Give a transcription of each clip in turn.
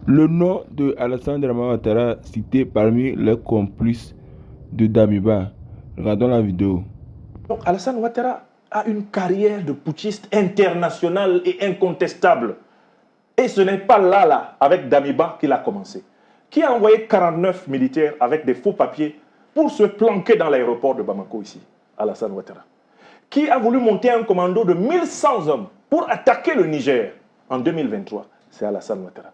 Le nom de Alassane Dramane Ouattara cité parmi les complices de Damiba. Regardons la vidéo. Donc Alassane Ouattara a une carrière de putschiste internationale et incontestable. Et ce n'est pas là, avec Damiba, qu'il a commencé. Qui a envoyé 49 militaires avec des faux papiers pour se planquer dans l'aéroport de Bamako ici, Alassane Ouattara. Qui a voulu monter un commando de 1100 hommes pour attaquer le Niger en 2023, c'est Alassane Ouattara.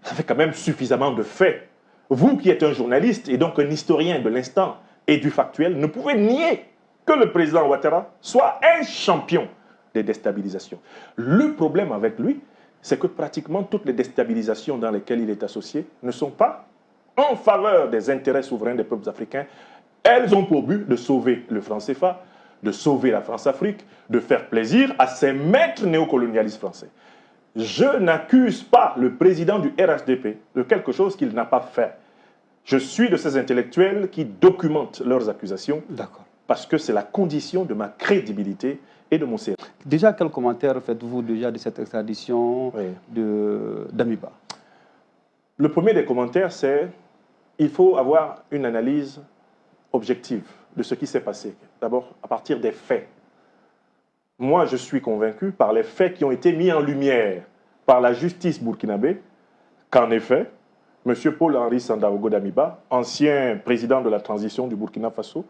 Ça fait quand même suffisamment de faits. Vous qui êtes un journaliste et donc un historien de l'instant et du factuel, ne pouvez nier que le président Ouattara soit un champion des déstabilisations. Le problème avec lui, c'est que pratiquement toutes les déstabilisations dans lesquelles il est associé ne sont pas en faveur des intérêts souverains des peuples africains. Elles ont pour but de sauver le franc CFA, de sauver la France-Afrique, de faire plaisir à ces maîtres néocolonialistes français. Je n'accuse pas le président du RHDP de quelque chose qu'il n'a pas fait. Je suis de ces intellectuels qui documentent leurs accusations parce que c'est la condition de ma crédibilité et de mon sérieux. Déjà, quel commentaire faites-vous déjà de cette extradition d'Damiba? Le premier des commentaires, c'est qu'il faut avoir une analyse objective de ce qui s'est passé. D'abord, à partir des faits. Moi, je suis convaincu par les faits qui ont été mis en lumière par la justice burkinabé qu'en effet, M. Paul-Henri Sandaogo Damiba, ancien président de la transition du Burkina Faso,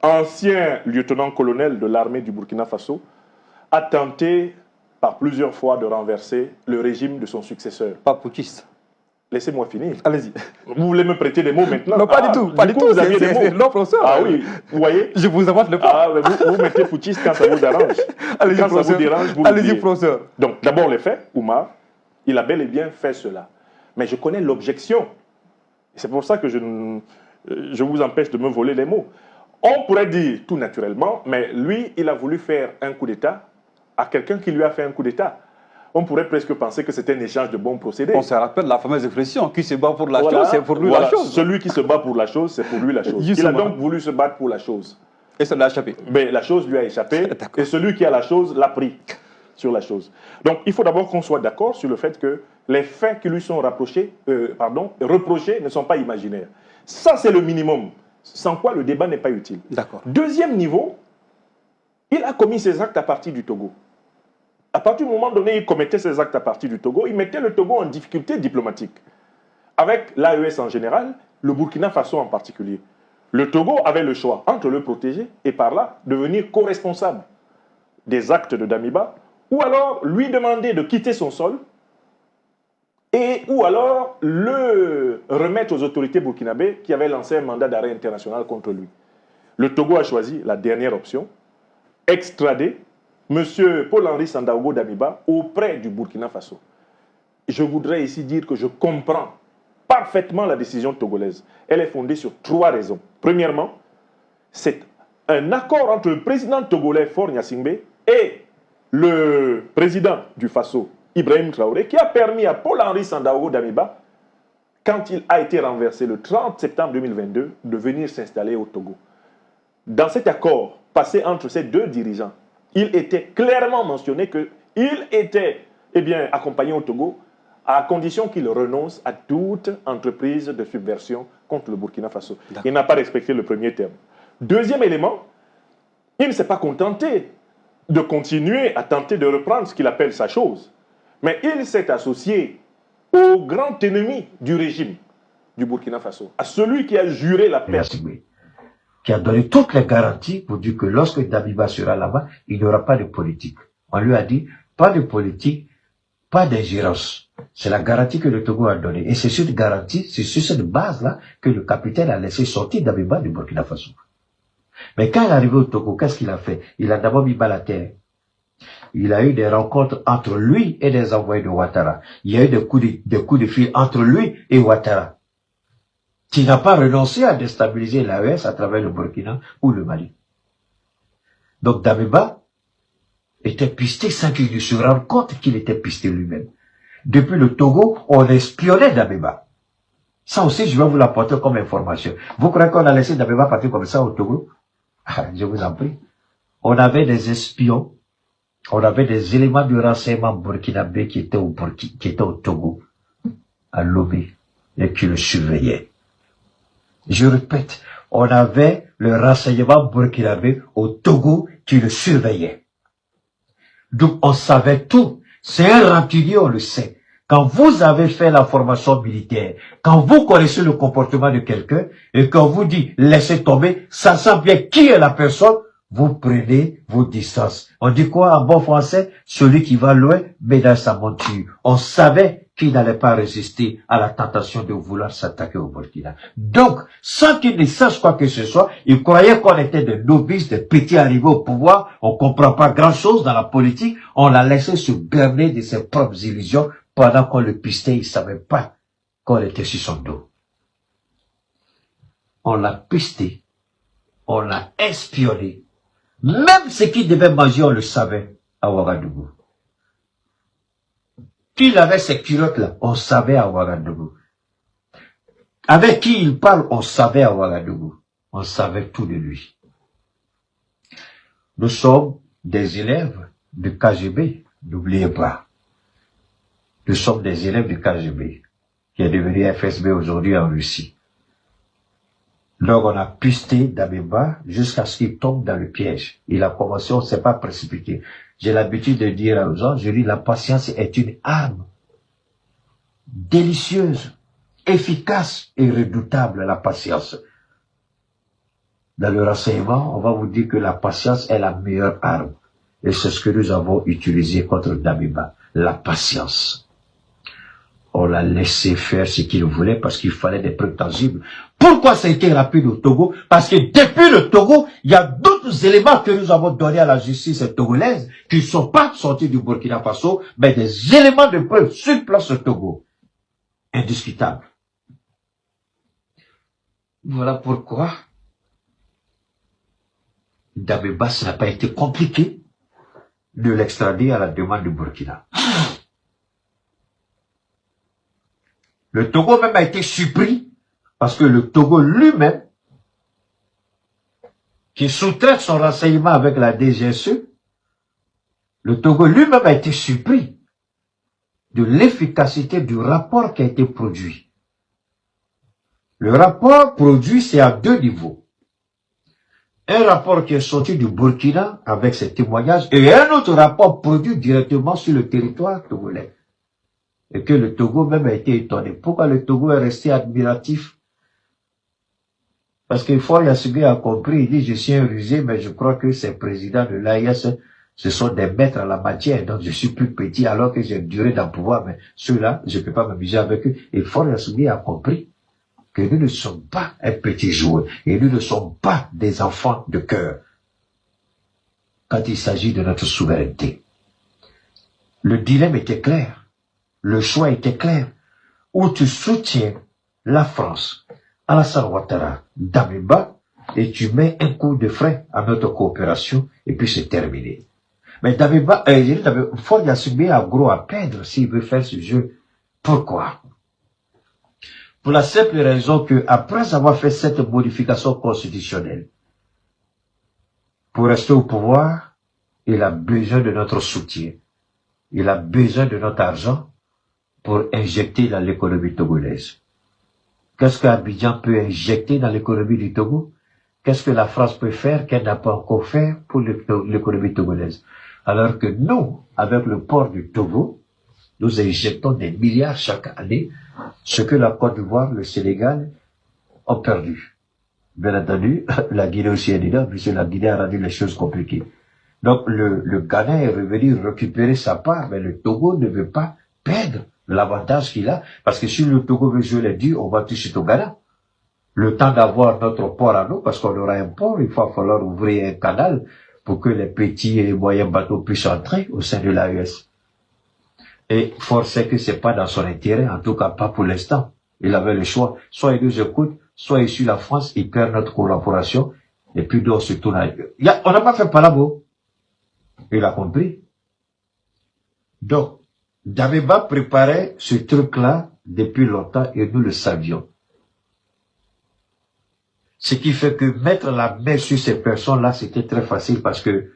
ancien lieutenant-colonel de l'armée du Burkina Faso, a tenté par plusieurs fois de renverser le régime de son successeur. Pas putschiste. Laissez-moi finir. Allez-y. Vous voulez me prêter des mots maintenant? Non, pas du tout. Pas du tout. Vous aviez des mots. Non, professeur. Ah oui, vous voyez? Je vous avance le pas. Vous mettez putschiste quand ça vous arrange. Allez-y, quand ça vous dérange, vous allez-y, professeur. Donc, d'abord les faits. Oumar, il a bel et bien fait cela. Mais je connais l'objection. C'est pour ça que je vous empêche de me voler les mots. On pourrait dire tout naturellement, mais lui, il a voulu faire un coup d'État à quelqu'un qui lui a fait un coup d'État. On pourrait presque penser que c'était un échange de bons procédés. On se rappelle la fameuse expression, qui se bat pour la chose, c'est pour lui la chose. Celui qui se bat pour la chose, c'est pour lui la chose. Il a donc voulu se battre pour la chose. Et ça lui a échappé. Mais la chose lui a échappé, et celui qui a la chose l'a pris sur la chose. Donc il faut d'abord qu'on soit d'accord sur le fait que les faits qui lui sont reprochés ne sont pas imaginaires. Ça, c'est le minimum, sans quoi le débat n'est pas utile. Deuxième niveau, il a commis ses actes à partir du Togo. À partir du moment donné, il commettait ses actes à partir du Togo, il mettait le Togo en difficulté diplomatique. Avec l'AES en général, le Burkina Faso en particulier. Le Togo avait le choix entre le protéger et par là devenir co-responsable des actes de Damiba, ou alors lui demander de quitter son sol, ou alors le remettre aux autorités burkinabées qui avaient lancé un mandat d'arrêt international contre lui. Le Togo a choisi la dernière option, extrader M. Paul-Henri Sandaogo Damiba auprès du Burkina Faso. Je voudrais ici dire que je comprends parfaitement la décision togolaise. Elle est fondée sur 3 raisons. Premièrement, c'est un accord entre le président togolais Faure Gnassingbé et le président du Faso, Ibrahim Traoré, qui a permis à Paul-Henri Sandaogo Damiba, quand il a été renversé le 30 septembre 2022, de venir s'installer au Togo. Dans cet accord passé entre ces 2 dirigeants, il était clairement mentionné qu'il était accompagné au Togo à condition qu'il renonce à toute entreprise de subversion contre le Burkina Faso. Il n'a pas respecté le premier terme. Deuxième élément, il ne s'est pas contenté de continuer à tenter de reprendre ce qu'il appelle sa chose, mais il s'est associé au grand ennemi du régime du Burkina Faso, à celui qui a juré la paix. Qui a donné toutes les garanties pour dire que lorsque Damiba sera là-bas, il n'y aura pas de politique. On lui a dit, pas de politique, pas d'ingérence. C'est la garantie que le Togo a donnée. Et c'est cette garantie, c'est sur cette base-là que le capitaine a laissé sortir Damiba du Burkina Faso. Mais quand il est arrivé au Togo, qu'est-ce qu'il a fait? Il a d'abord mis bas la terre. Il a eu des rencontres entre lui et des envoyés de Ouattara. Il y a eu des coups de fil entre lui et Ouattara, qui n'a pas renoncé à déstabiliser l'AES à travers le Burkina ou le Mali. Donc Damiba était pisté sans qu'il se rende compte qu'il était pisté lui-même. Depuis le Togo, on espionnait Damiba. Ça aussi, je vais vous l'apporter comme information. Vous croyez qu'on a laissé Damiba partir comme ça au Togo? Je vous en prie. On avait des espions, on avait des éléments de renseignement burkinabé qui étaient au Togo. à Lomé et qui le surveillait. Je répète, on avait le renseignement burkinabé au Togo qui le surveillait. Donc on savait tout. C'est un rancunier, on le sait. Quand vous avez fait la formation militaire, quand vous connaissez le comportement de quelqu'un et qu'on vous dit laissez tomber, sachant bien qui est la personne, vous prenez vos distances. On dit quoi en bon français? Celui qui va loin met dans sa monture. On savait qu'il n'allait pas résister à la tentation de vouloir s'attaquer au Burkina. Donc, sans qu'il ne sache quoi que ce soit, il croyait qu'on était des novices, des petits arrivés au pouvoir, on comprend pas grand-chose dans la politique, on l'a laissé se berner de ses propres illusions pendant qu'on le pistait, il savait pas qu'on était sur son dos. On l'a pisté, on l'a espionné. Même ce qu'il devait manger, on le savait à Ouagadougou. Qu'il avait ces culottes-là, on savait à Ouagadougou. Avec qui il parle, on savait à Ouagadougou. On savait tout de lui. Nous sommes des élèves du KGB, n'oubliez pas. Nous sommes des élèves du KGB, qui est devenu FSB aujourd'hui en Russie. Donc on a pisté Damiba jusqu'à ce qu'il tombe dans le piège. Il a commencé, on ne s'est pas précipité. J'ai l'habitude de dire aux gens, je dis la patience est une arme délicieuse, efficace et redoutable, la patience. Dans le renseignement, on va vous dire que la patience est la meilleure arme. Et c'est ce que nous avons utilisé contre Damiba, la patience. On l'a laissé faire ce qu'il voulait parce qu'il fallait des preuves tangibles. Pourquoi ça a été rapide au Togo? Parce que depuis le Togo, il y a d'autres éléments que nous avons donnés à la justice togolaise qui ne sont pas sortis du Burkina Faso, mais des éléments de preuve sur place au Togo. Indiscutable. Voilà pourquoi Damiba, ça n'a pas été compliqué de l'extrader à la demande du Burkina. Le Togo même a été surpris parce que le Togo lui-même, qui sous-traite son renseignement avec la DGSE, le Togo lui-même a été surpris de l'efficacité du rapport qui a été produit. Le rapport produit, c'est à deux niveaux. Un rapport qui est sorti du Burkina avec ses témoignages et un autre rapport produit directement sur le territoire togolais. Et que le Togo même a été étonné. Pourquoi le Togo est resté admiratif? Parce que Faure Gnassingbé a compris, il dit, je suis un rusé, mais je crois que ces présidents de l'AIS, ce sont des maîtres en la matière, donc je suis plus petit alors que j'ai duré dans le pouvoir, mais ceux-là, je ne peux pas m'amuser avec eux. Et Faure Gnassingbé a compris que nous ne sommes pas un petit joueur, et nous ne sommes pas des enfants de cœur quand il s'agit de notre souveraineté. Le dilemme était clair. Le choix était clair. Ou tu soutiens la France, Alassane Ouattara, Damiba, et tu mets un coup de frein à notre coopération, et puis c'est terminé. Mais Damiba, Faure Gnassingbé a gros à perdre s'il veut faire ce jeu. Pourquoi? Pour la simple raison que, après avoir fait cette modification constitutionnelle, pour rester au pouvoir, il a besoin de notre soutien. Il a besoin de notre argent pour injecter dans l'économie togolaise. Qu'est-ce qu'Abidjan peut injecter dans l'économie du Togo? Qu'est-ce que la France peut faire qu'elle n'a pas encore fait pour l'économie togolaise? Alors que nous, avec le port du Togo, nous injectons des milliards chaque année, ce que la Côte d'Ivoire, le Sénégal ont perdu. Bien entendu, la Guinée aussi est dedans, puisque la Guinée a rendu les choses compliquées. Donc le Ghana est revenu récupérer sa part, mais le Togo ne veut pas perdre l'avantage qu'il a, parce que si le Togo veut jouer les durs, on va toucher au Ghana. Le temps d'avoir notre port à nous, parce qu'on aura un port, il va falloir ouvrir un canal pour que les petits et moyens bateaux puissent entrer au sein de l'AES. Et Faure sait que c'est pas dans son intérêt, en tout cas pas pour l'instant. Il avait le choix, soit il nous écoute, soit il suit la France, il perd notre collaboration, et puis nous on se tourne à eux. On n'a pas fait palabo. Il a compris. Donc, Damiba préparait ce truc-là depuis longtemps et nous le savions. Ce qui fait que mettre la main sur ces personnes-là, c'était très facile parce que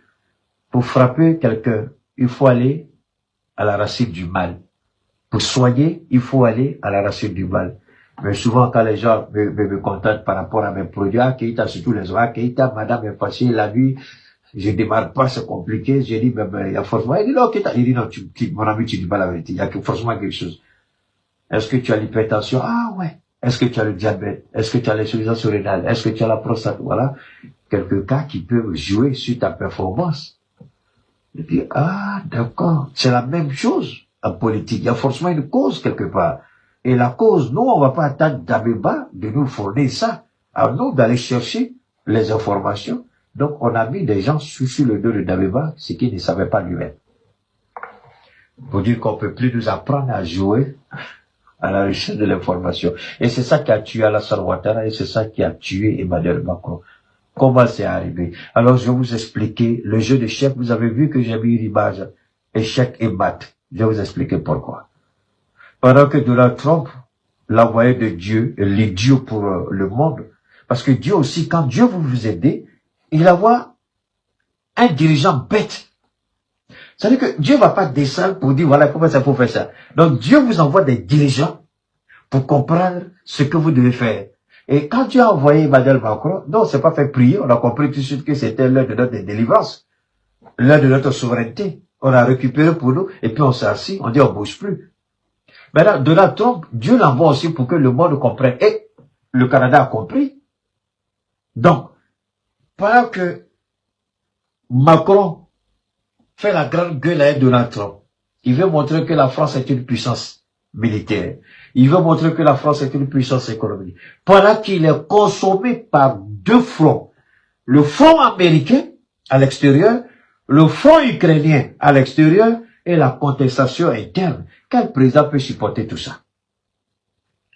pour frapper quelqu'un, il faut aller à la racine du mal. Pour soigner, il faut aller à la racine du mal. Mais souvent, quand les gens me contactent par rapport à mes produits, Keïta, surtout les oreilles, Keïta, madame est fâchée la nuit, je démarre pas, c'est compliqué. J'ai dit, il y a forcément, il dit, non, Keïta, il dit, non, mon ami, tu dis pas la vérité, il y a forcément quelque chose. Est-ce que tu as l'hypertension? Ah ouais. Est-ce que tu as le diabète? Est-ce que tu as l'insuffisance rénale? Est-ce que tu as la prostate? Voilà. Quelques cas qui peuvent jouer sur ta performance. Je dis, ah, d'accord. C'est la même chose en politique. Il y a forcément une cause quelque part. Et la cause, nous, on va pas attendre d'Abeba de nous fournir ça. À nous d'aller chercher les informations. Donc, on a mis des gens sur le dos de Dabeba, ce qu'il ne savait pas lui-même. Pour dire qu'on peut plus nous apprendre à jouer à la recherche de l'information. Et c'est ça qui a tué Alassane Ouattara et c'est ça qui a tué Emmanuel Macron. Comment c'est arrivé? Alors, je vais vous expliquer le jeu d'échecs. Vous avez vu que j'ai mis une image échec et mat. Je vais vous expliquer pourquoi. Pendant que Donald Trump, l'envoyé de Dieu, l'idiot pour le monde, parce que Dieu aussi, quand Dieu vous aide, il envoie un dirigeant bête. C'est-à-dire que Dieu va pas descendre pour dire, voilà, comment ça faut faire ça. Donc, Dieu vous envoie des dirigeants pour comprendre ce que vous devez faire. Et quand Dieu a envoyé Emmanuel Macron, non, c'est pas fait prier, on a compris tout de suite que c'était l'heure de notre délivrance, l'heure de notre souveraineté. On a récupéré pour nous, et puis on s'est assis, on dit on bouge plus. Maintenant, Donald Trump, Dieu l'envoie aussi pour que le monde comprenne. Et le Canada a compris. Donc, pendant que Macron fait la grande gueule à Donald Trump, il veut montrer que la France est une puissance militaire. Il veut montrer que la France est une puissance économique. Pendant qu'il est consommé par deux fronts. Le front américain à l'extérieur, le front ukrainien à l'extérieur et la contestation interne. Quel président peut supporter tout ça?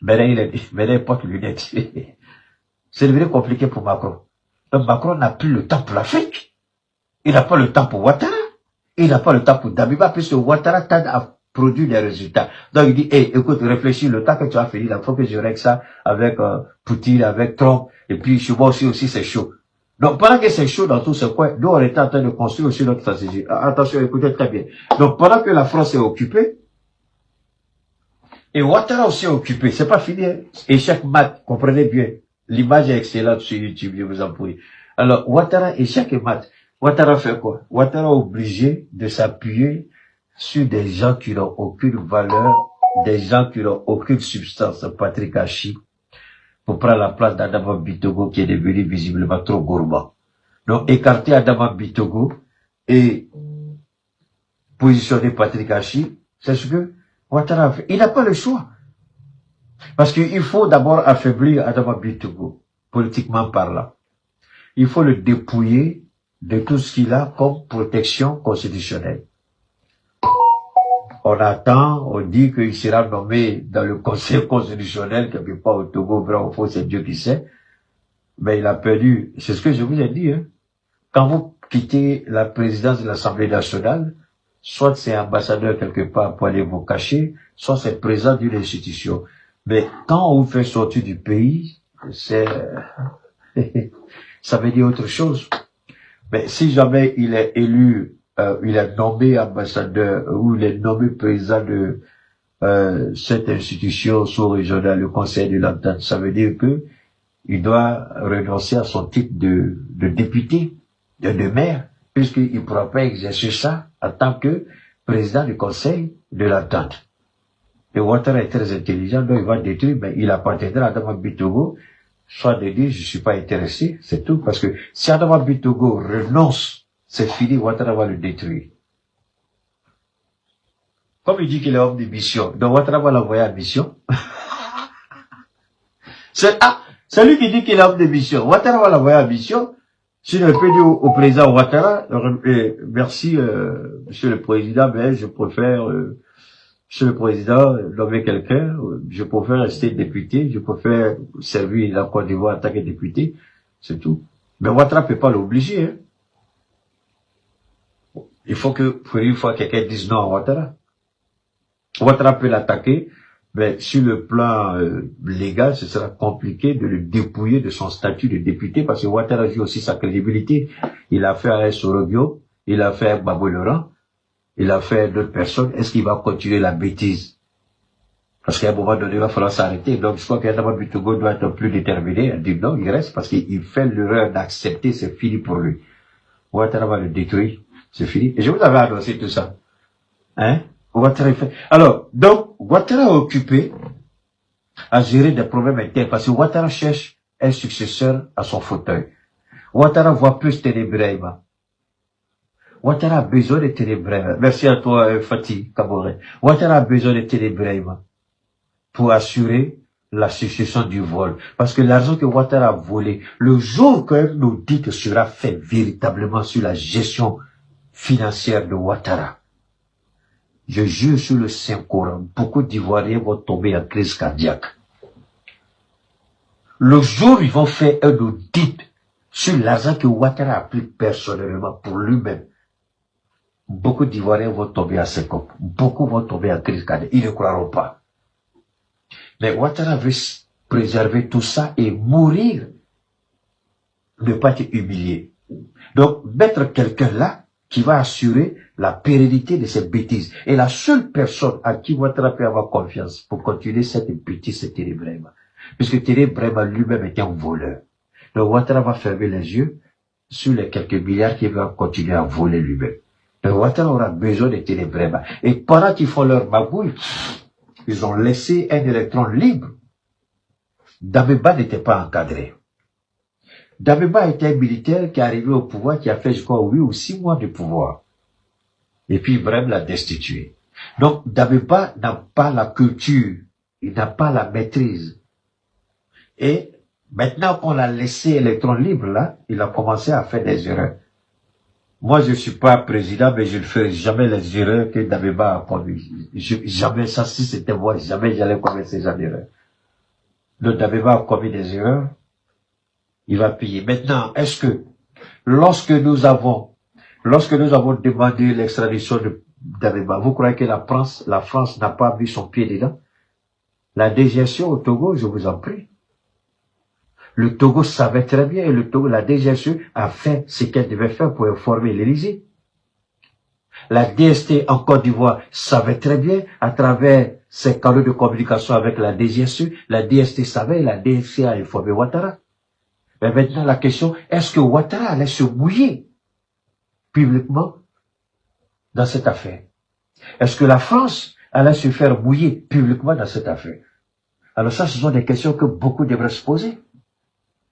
Maintenant, il porte lunettes. C'est devenu compliqué pour Macron. Donc Macron n'a plus le temps pour l'Afrique. Il n'a pas le temps pour Ouattara. Il n'a pas le temps pour Damiba, puisque Ouattara tarde à produire des résultats. Donc il dit, écoute, réfléchis, le temps que tu as fini, il faut que je règle ça avec Poutine, avec Trump, et puis chez moi aussi c'est chaud. Donc pendant que c'est chaud dans tous ces coins, nous on était en train de construire aussi notre stratégie. Attention, écoutez très bien. Donc pendant que la France est occupée, et Ouattara aussi est occupé, c'est pas fini, hein? Échec mat, comprenez bien. L'image est excellente sur YouTube, je vous en prie. Alors, Ouattara, échec et mat. Ouattara fait quoi? Ouattara est obligé de s'appuyer sur des gens qui n'ont aucune valeur, des gens qui n'ont aucune substance. Patrick Hachi, pour prendre la place d'Adama Bitogo qui est devenu visiblement trop gourmand. Donc, écarter Adama Bitogo et positionner Patrick Hachi, c'est ce que Ouattara a fait. Il n'a pas le choix. Parce qu'il faut d'abord affaiblir Adama Bitogo, politiquement parlant. Il faut le dépouiller de tout ce qu'il a comme protection constitutionnelle. On attend, on dit qu'il sera nommé dans le conseil constitutionnel, quelque part au Togo, vrai ou faux, c'est Dieu qui sait. Mais il a perdu, c'est ce que je vous ai dit, hein. Quand vous quittez la présidence de l'Assemblée nationale, soit c'est ambassadeur quelque part pour aller vous cacher, soit c'est président d'une institution. Mais quand on vous fait sortir du pays, c'est, ça veut dire autre chose. Mais si jamais il est élu, il est nommé ambassadeur ou il est nommé président de cette institution sous-régionale, le Conseil de l'Entente, ça veut dire que il doit renoncer à son titre de député, de maire, puisqu'il ne pourra pas exercer ça en tant que président du Conseil de l'Entente. Et Ouattara est très intelligent, donc il va détruire, mais il appartiendra à Adama Bitogo, soit de dire, je suis pas intéressé, c'est tout, parce que si Adama Bitogo renonce, c'est fini, Ouattara va le détruire. Comme il dit qu'il est homme de mission, donc Ouattara va l'envoyer en mission. C'est lui qui dit qu'il est homme de mission. Ouattara va l'envoyer en mission. Si je peux dire au président Ouattara, merci, monsieur le président, mais je préfère, monsieur le président, nommer quelqu'un, je préfère rester député, je préfère servir la Côte d'Ivoire en tant que député, c'est tout. Mais Ouattara peut pas l'obliger, hein. Il faut que, pour une fois, quelqu'un dise non à Ouattara. Ouattara peut l'attaquer, mais sur le plan légal, ce sera compliqué de le dépouiller de son statut de député, parce que Ouattara joue aussi sa crédibilité. Il a fait avec Sorobio, il a fait avec Babou Laurent, il a fait d'autres personnes. Est-ce qu'il va continuer la bêtise Parce qu'à un moment donné, il va falloir s'arrêter. Donc, je crois qu'un homme du Togo doit être plus déterminé. Elle dit non, il reste parce qu'il fait l'erreur d'accepter, c'est fini pour lui. Ouattara va le détruire, c'est fini. Et je vous avais annoncé tout ça. Hein? Ouattara fait. Alors, donc, Ouattara est occupé à gérer des problèmes internes parce que Ouattara cherche un successeur à son fauteuil. Ouattara voit plus Ténébraïma. Ouattara a besoin de Ténébraïma. Merci à toi, Fatih Kaboré. Ouattara a besoin de Ténébraïma pour assurer la succession du vol. Parce que l'argent que Ouattara a volé, le jour que nous dit que sera fait véritablement sur la gestion financière de Ouattara, je jure sur le Saint-Coran, beaucoup d'Ivoiriens vont tomber en crise cardiaque. Le jour où ils vont faire un audit sur l'argent que Ouattara a pris personnellement pour lui-même, beaucoup d'Ivoiriens vont tomber à syncope. Beaucoup vont tomber en crise cardiaque. Ils ne croiront pas. Mais Ouattara veut préserver tout ça et mourir, ne pas être humilié. Donc, mettre quelqu'un là qui va assurer la pérennité de ces bêtises. Et la seule personne à qui Ouattara peut avoir confiance pour continuer cette bêtise, c'est Ténébraïma. Puisque Ténébraïma lui-même est un voleur. Donc, Ouattara va fermer les yeux sur les quelques milliards qu'il va continuer à voler lui-même. Donc, Ouattara aura besoin de Ténébraïma. Et pendant qu'ils font leur magouille, ils ont laissé un électron libre. Damiba n'était pas encadré. Damiba était un militaire qui est arrivé au pouvoir, qui a fait, je crois, 8 ou 6 mois de pouvoir. Et puis Ibrahim l'a destitué. Donc Damiba n'a pas la culture, il n'a pas la maîtrise. Et maintenant qu'on l'a laissé électron libre là, il a commencé à faire des erreurs. Moi, je suis pas président, mais je ne ferai jamais les erreurs que Damiba a commis. Jamais, ça, si c'était moi, jamais j'allais commettre ces erreurs. Donc Damiba a commis des erreurs, il va payer. Maintenant, est-ce que, lorsque nous avons demandé l'extradition de Damiba, vous croyez que la France n'a pas mis son pied dedans? La DGSE au Togo, je vous en prie. Le Togo savait très bien, et la DGSE a fait ce qu'elle devait faire pour informer l'Élysée. La DST en Côte d'Ivoire savait très bien, à travers ses canaux de communication avec la DGSE, la DST savait, et la DST a informé Ouattara. Mais maintenant, la question, est-ce que Ouattara allait se mouiller publiquement dans cette affaire? Est-ce que la France allait se faire mouiller publiquement dans cette affaire? Alors ça, ce sont des questions que beaucoup devraient se poser.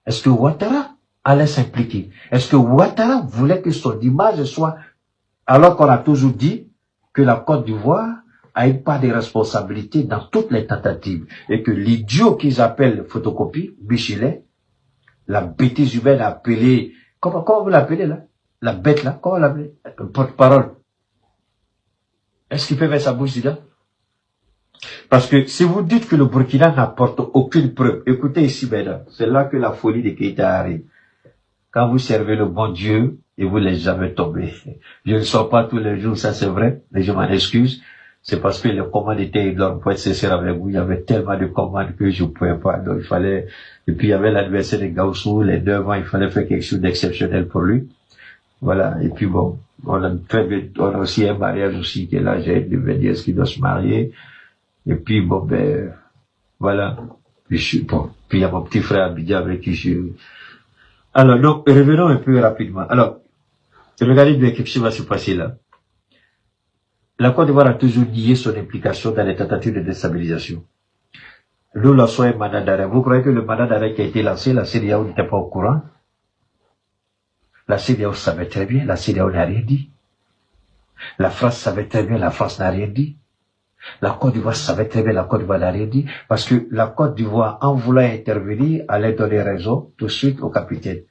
Est-ce que Ouattara allait s'impliquer? Est-ce que Ouattara voulait que son image soit, alors qu'on a toujours dit que la Côte d'Ivoire a une part de responsabilité dans toutes les tentatives, et que l'idiot qu'ils appellent photocopie, Michelet, la bêtise humaine appelée, comment vous l'appelez là? La bête là, comment vous l'appelez? Porte-parole. Est-ce qu'il peut mettre sa bouche dedans? Parce que si vous dites que le Burkina n'apporte aucune preuve, écoutez ici maintenant, c'est là que la folie de Keïta arrive. Quand vous servez le bon Dieu, et vous ne laissez jamais tomber. Je ne sors pas tous les jours, ça c'est vrai, mais je m'en excuse. C'est parce que les commandes étaient énormes, pour être sincère avec vous. Il y avait tellement de commandes que je ne pouvais pas. Donc il fallait, et puis il y avait l'anniversaire de Gaussou, les 9 ans, il fallait faire quelque chose d'exceptionnel pour lui. Voilà. Et puis bon, on a aussi un mariage aussi qui est là, j'ai une nièce qui doit se marier. Et puis bon, ben, voilà. Bon. Puis il y a mon petit frère Abidjan avec qui je suis. Alors, donc, revenons un peu rapidement. Alors, regardez bien ce qui va se passer là. La Côte d'Ivoire a toujours nié son implication dans les tentatives de déstabilisation. Nous lançons un mandat d'arrêt. Vous croyez que le mandat d'arrêt qui a été lancé, la CEDEAO n'était pas au courant? La CEDEAO savait très bien, la CEDEAO n'a rien dit. La France savait très bien, la France n'a rien dit. La Côte d'Ivoire savait très bien, la Côte d'Ivoire n'a rien dit. Parce que la Côte d'Ivoire, en voulant intervenir, allait donner raison tout de suite au capitaine.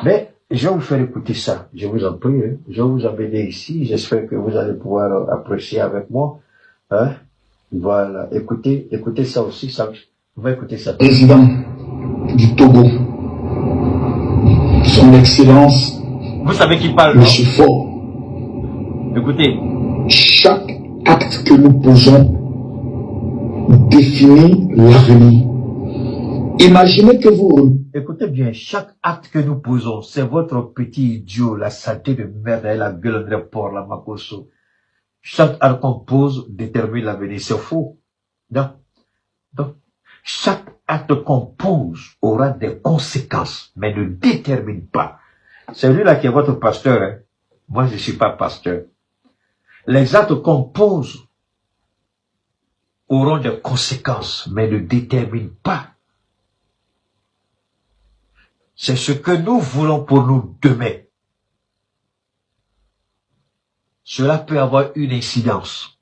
Mais, je vais vous faire écouter ça. Je vous en prie, hein. Je vais vous amener ici. J'espère que vous allez pouvoir apprécier avec moi. Hein? Voilà. Écoutez ça aussi. Ça, on va écouter ça. Président du Togo, son Excellence. Vous savez qui parle, M. Faure. Écoutez. Chaque acte que nous posons définit l'avenir. Imaginez que vous... Écoutez bien, chaque acte que nous posons, c'est votre petit idiot, la saleté de merde et la gueule de porc, la makosso. Chaque acte qu'on pose détermine l'avenir. C'est faux. Non. Donc, chaque acte qu'on pose aura des conséquences, mais ne détermine pas. C'est lui-là qui est votre pasteur. Hein. Moi, je ne suis pas pasteur. Les actes qu'on pose auront des conséquences, mais ne déterminent pas. C'est ce que nous voulons pour nous demain. Cela peut avoir une incidence.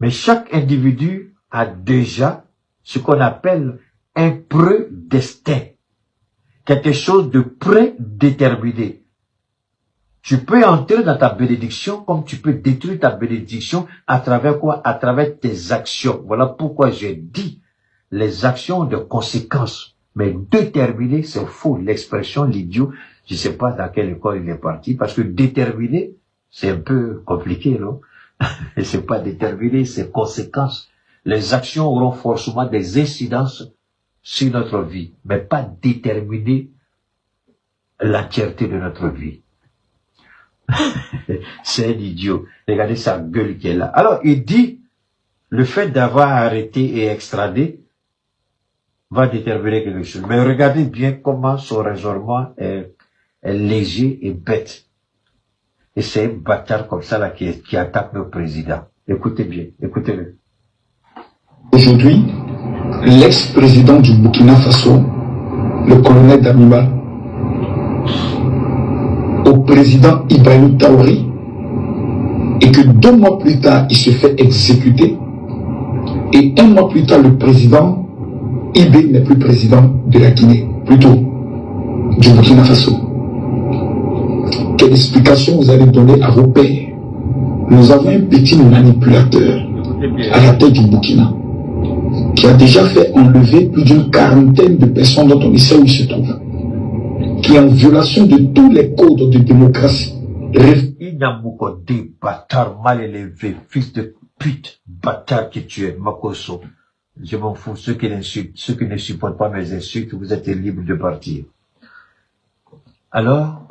Mais chaque individu a déjà ce qu'on appelle un prédestin. Quelque chose de prédéterminé. Tu peux entrer dans ta bénédiction comme tu peux détruire ta bénédiction à travers quoi? À travers tes actions. Voilà pourquoi j'ai dit les actions ont des conséquences. Mais déterminer, c'est faux. L'expression, l'idiot, je ne sais pas dans quelle école il est parti, parce que déterminer, c'est un peu compliqué, non? Et c'est pas déterminer, c'est conséquences. Les actions auront forcément des incidences sur notre vie, mais pas déterminer l'entièreté de notre vie. C'est un idiot. Regardez sa gueule qui est là. Alors, il dit, le fait d'avoir arrêté et extradé va déterminer quelque chose. Mais regardez bien comment son raisonnement est léger et bête. Et c'est un bâtard comme ça là qui attaque nos présidents. Écoutez bien, écoutez-le. Aujourd'hui, l'ex-président du Burkina Faso, le colonel Damiba, au président Ibrahim Traoré, et que 2 mois plus tard, il se fait exécuter, et 1 mois plus tard, le président Ibé n'est plus président de la Guinée, plutôt du Burkina Faso. Quelle explication vous allez donner à vos pères? Nous avons un petit manipulateur à la tête du Burkina qui a déjà fait enlever plus d'une 40aine de personnes dont on sait où il se trouve, qui est en violation de tous les codes de démocratie. Il n'y a beaucoup de bâtards mal élevés, fils de pute, bâtard que tu es, Makoso. Je m'en fous, ceux qui ne supportent pas mes insultes, vous êtes libres de partir. Alors,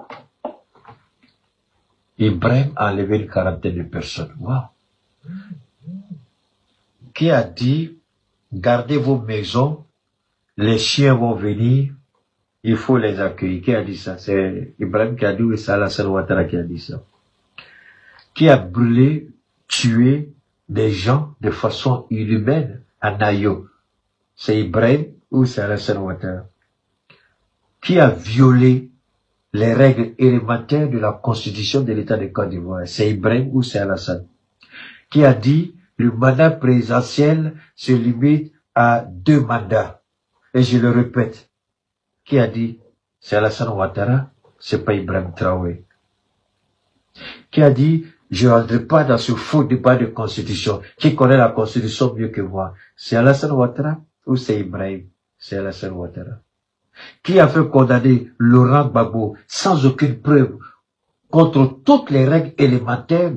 Ibrahim a enlevé une 40aine de personnes. Wow. Qui a dit, gardez vos maisons, les chiens vont venir, il faut les accueillir. Qui a dit ça? C'est Ibrahim qui a dit, ou c'est Alassane Ouattara qui a dit ça? Qui a brûlé, tué des gens de façon inhumaine à Nayo? C'est Ibrahim ou c'est Alassane Ouattara? Qui a violé les règles élémentaires de la constitution de l'État de Côte d'Ivoire? C'est Ibrahim ou c'est Alassane? Qui a dit le mandat présidentiel se limite à 2 mandats? Et je le répète, qui a dit? C'est Alassane Ouattara, c'est pas Ibrahim Traoré. Qui a dit, je ne rentrerai pas dans ce faux débat de constitution. Qui connaît la constitution mieux que moi? C'est Alassane Ouattara ou c'est Ibrahim? C'est Alassane Ouattara. Qui a fait condamner Laurent Gbagbo sans aucune preuve contre toutes les règles élémentaires